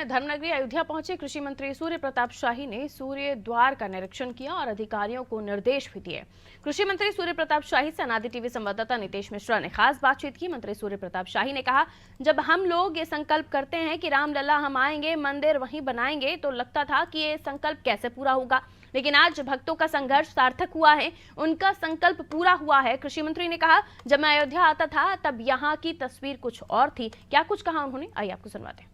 धर्मनगरी अयोध्या पहुंचे कृषि मंत्री सूर्य प्रताप शाही ने सूर्य द्वार का निरीक्षण किया और अधिकारियों को निर्देश भी दिए। कृषि मंत्री सूर्य प्रताप शाही से अनादि टीवी संवाददाता नितेश मिश्रा ने खास बातचीत की। मंत्री सूर्य प्रताप शाही ने कहा, जब हम लोग ये संकल्प करते हैं कि रामलला हम आएंगे, मंदिर वहीं बनाएंगे, तो लगता था कि ये संकल्प कैसे पूरा होगा, लेकिन आज भक्तों का संघर्ष सार्थक हुआ है, उनका संकल्प पूरा हुआ है। कृषि मंत्री ने कहा, जब मैं अयोध्या आता था तब यहाँ की तस्वीर कुछ और थी। क्या कुछ कहा उन्होंने, आइए आपको सुनवाते हैं।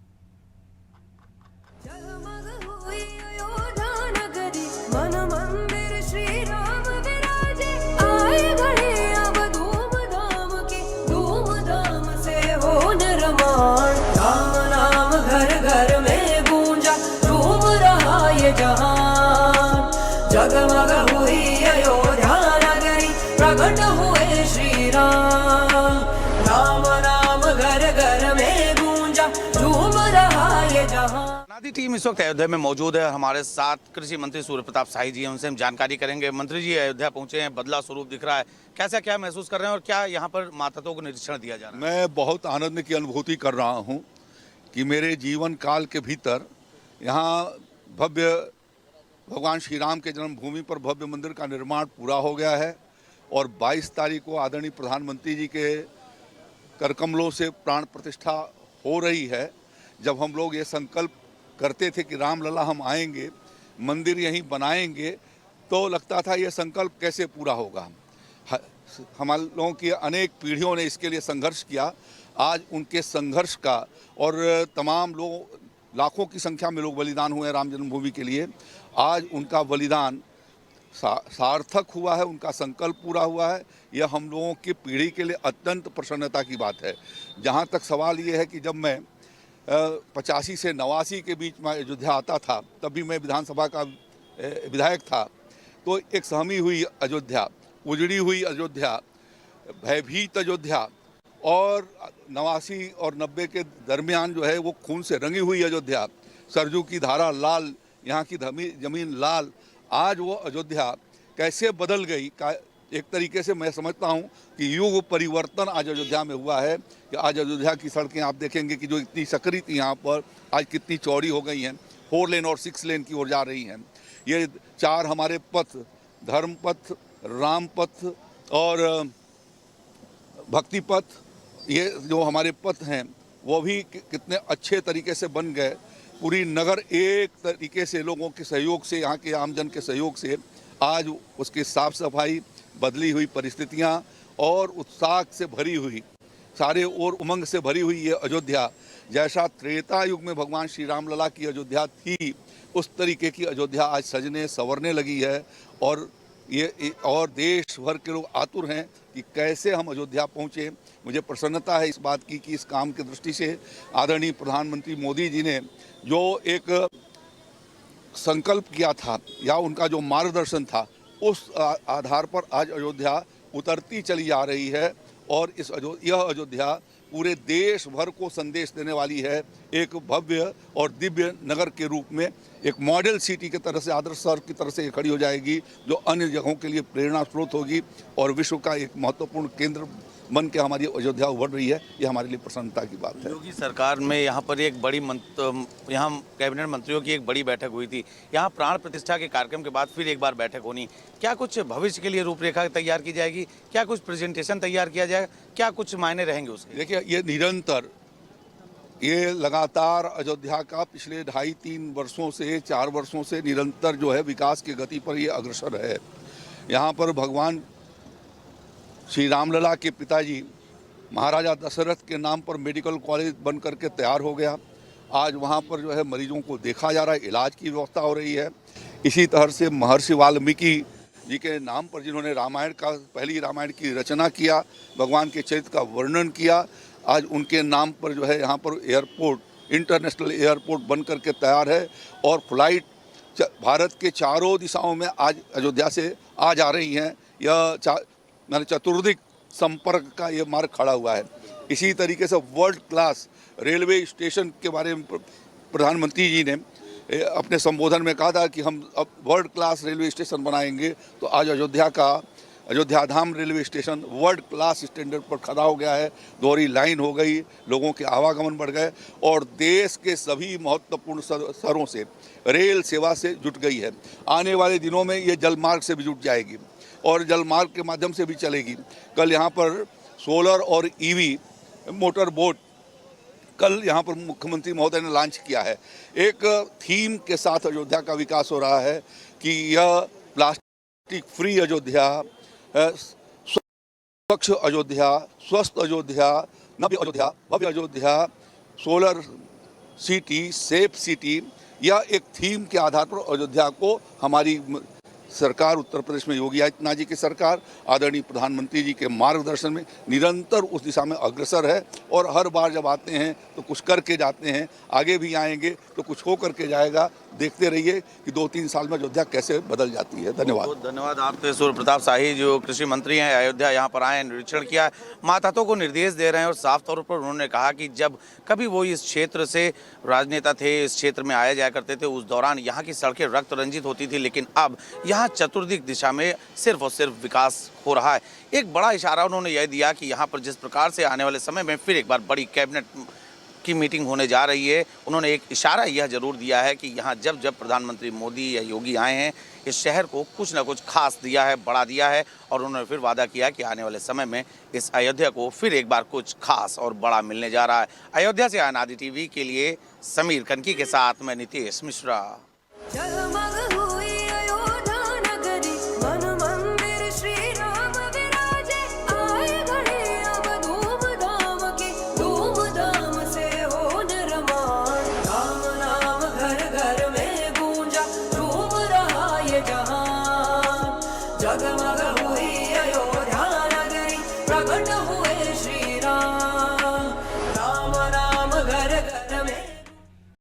राम नाम घर घर में गूंजा, झूम रहा ये जहां। जगमग हुई अयोध्या नगरी, प्रकट हुए श्री राम। राम नाम घर घर में गूंजा, झूम रहा ये जहां। अनादि टीम इस वक्त अयोध्या में मौजूद है। हमारे साथ कृषि मंत्री सूर्य प्रताप शाही जी हैं, उनसे हम जानकारी करेंगे। मंत्री जी अयोध्या पहुंचे हैं, बदला स्वरूप दिख रहा है, कैसा क्या महसूस कर रहे हैं और क्या यहाँ पर माताओं को निरीक्षण दिया जा रहा है? मैं बहुत आनंद की अनुभूति कर रहा हूँ कि मेरे जीवन काल के भीतर यहाँ भव्य भगवान श्री राम के जन्मभूमि पर भव्य मंदिर का निर्माण पूरा हो गया है और 22 तारीख को आदरणीय प्रधानमंत्री जी के करकमलों से प्राण प्रतिष्ठा हो रही है। जब हम लोग ये संकल्प करते थे कि रामलला हम आएंगे, मंदिर यहीं बनाएंगे, तो लगता था ये संकल्प कैसे पूरा होगा। हमारे लोगों की अनेक पीढ़ियों ने इसके लिए संघर्ष किया। आज उनके संघर्ष का और तमाम लोग, लाखों की संख्या में लोग बलिदान हुए राम जन्मभूमि के लिए, आज उनका बलिदान सार्थक हुआ है, उनका संकल्प पूरा हुआ है। यह हम लोगों की पीढ़ी के लिए अत्यंत प्रसन्नता की बात है। जहाँ तक सवाल ये है कि जब मैं 85 से 89 के बीच में अयोध्या आता था, तब भी मैं विधानसभा का विधायक था, तो एक सहमी हुई अयोध्या, उजड़ी हुई अयोध्या, भयभीत अयोध्या और 89 और 90 के दरमियान जो है वो खून से रंगी हुई अयोध्या, सरजू की धारा लाल, यहाँ की जमीन लाल, आज वो अयोध्या कैसे बदल गई। एक तरीके से मैं समझता हूँ कि युग परिवर्तन आज अयोध्या में हुआ है कि आज अयोध्या की सड़कें आप देखेंगे कि जो इतनी सकरी थी यहाँ पर, आज कितनी चौड़ी हो गई हैं, 4 लेन और 6 लेन की ओर जा रही हैं। ये 4 हमारे पथ, धर्म पथ, राम पथ और भक्ति पथ, ये जो हमारे पथ हैं वो भी कितने अच्छे तरीके से बन गए। पूरी नगर एक तरीके से लोगों के सहयोग से, यहाँ के आमजन के सहयोग से आज उसकी साफ सफाई, बदली हुई परिस्थितियाँ और उत्साह से भरी हुई, सारे और उमंग से भरी हुई ये अयोध्या, जैसा त्रेता युग में भगवान श्री रामलला की अयोध्या थी, उस तरीके की अयोध्या आज सजने संवरने लगी है। और देश भर के लोग आतुर हैं कि कैसे हम अयोध्या पहुँचे। मुझे प्रसन्नता है इस बात की कि इस काम की दृष्टि से आदरणीय प्रधानमंत्री मोदी जी ने जो एक संकल्प किया था या उनका जो मार्गदर्शन था, उस आधार पर आज अयोध्या उतरती चली जा रही है और यह अयोध्या पूरे देश भर को संदेश देने वाली है। एक भव्य और दिव्य नगर के रूप में एक मॉडल सिटी की तरह से, आदर्श शहर की तरह से खड़ी हो जाएगी, जो अन्य जगहों के लिए प्रेरणा स्रोत होगी और विश्व का एक महत्वपूर्ण केंद्र बन के हमारी अयोध्या उभर रही है। ये हमारे लिए प्रसन्नता की बात है। योगी सरकार में यहाँ पर एक बड़ी यहाँ कैबिनेट मंत्रियों की एक बड़ी बैठक हुई थी। यहाँ प्राण प्रतिष्ठा के कार्यक्रम के बाद फिर एक बार बैठक होनी, क्या कुछ भविष्य के लिए रूपरेखा तैयार की जाएगी, क्या कुछ प्रेजेंटेशन तैयार किया जाएगा, क्या कुछ मायने रहेंगे उसके? देखिए, ये निरंतर, ये लगातार अयोध्या का पिछले 2.5-3 वर्षों से 4 वर्षों से निरंतर जो है विकास की गति पर ये अग्रसर है। यहाँ पर भगवान श्री रामलला के पिताजी महाराजा दशरथ के नाम पर मेडिकल कॉलेज बन करके तैयार हो गया। आज वहाँ पर जो है मरीजों को देखा जा रहा है, इलाज की व्यवस्था हो रही है। इसी तरह से महर्षि वाल्मीकि जी के नाम पर जिन्होंने पहली रामायण की रचना किया, भगवान के चरित्र का वर्णन किया, आज उनके नाम पर जो है यहाँ पर एयरपोर्ट, इंटरनेशनल एयरपोर्ट बन करके तैयार है और फ्लाइट भारत के चारों दिशाओं में आज अयोध्या से आ जा रही हैं। यह चतुर्दिक संपर्क का ये मार्ग खड़ा हुआ है। इसी तरीके से वर्ल्ड क्लास रेलवे स्टेशन के बारे में प्रधानमंत्री जी ने अपने संबोधन में कहा था कि हम अब वर्ल्ड क्लास रेलवे स्टेशन बनाएंगे, तो आज अयोध्या का Ayodhya Dham railway station world class standard पर खड़ा हो गया है, दोहरी लाइन हो गई, लोगों के आवागमन बढ़ गए और देश के सभी महत्वपूर्ण शहरों से रेल सेवा से जुट गई है। आने वाले दिनों में ये जलमार्ग से भी जुट जाएगी और जलमार्ग के माध्यम से भी चलेगी। कल यहाँ पर सोलर और ईवी मोटर बोट कल यहाँ पर मुख्यमंत्री महोदय ने लॉन्च किया है। एक थीम के साथ अयोध्या का विकास हो रहा है कि यह प्लास्टिक फ्री अयोध्या, स्वच्छ अयोध्या, स्वस्थ अयोध्या, नव्य अयोध्या, भव्य Ayodhya, solar city, safe city, यह एक थीम के आधार पर अयोध्या को हमारी सरकार, उत्तर प्रदेश में योगी आदित्यनाथ जी की सरकार, आदरणीय प्रधानमंत्री जी के मार्गदर्शन में निरंतर उस दिशा में अग्रसर है और हर बार जब आते हैं तो कुछ करके जाते हैं, आगे भी आएंगे तो कुछ हो करके जाएगा। देखते रहिए कि 2-3 साल में अयोध्या कैसे बदल जाती है। धन्यवाद। बहुत धन्यवाद आपके सूर्य प्रताप शाही जो कृषि मंत्री हैं, अयोध्या यहाँ पर आए, निरीक्षण किया, माताओं को निर्देश दे रहे हैं और साफ तौर पर उन्होंने कहा कि जब कभी वो इस क्षेत्र से राजनेता थे, इस क्षेत्र में आया जाया करते थे, उस दौरान यहाँ की सड़कें रक्त रंजित होती थी, लेकिन अब यहाँ चतुर्दिक दिशा में सिर्फ और सिर्फ विकास हो रहा है। एक बड़ा इशारा उन्होंने यह दिया कि यहाँ पर जिस प्रकार से आने वाले समय में फिर एक बार बड़ी कैबिनेट की मीटिंग होने जा रही है, उन्होंने एक इशारा यह जरूर दिया है कि यहाँ जब जब प्रधानमंत्री मोदी या योगी आए हैं, इस शहर को कुछ ना कुछ खास दिया है, बढ़ा दिया है और उन्होंने फिर वादा किया कि आने वाले समय में इस अयोध्या को फिर एक बार कुछ खास और बड़ा मिलने जा रहा है। अयोध्या से आनादि टीवी के लिए समीर कनकी के साथ मैं नितेश मिश्रा। जगमग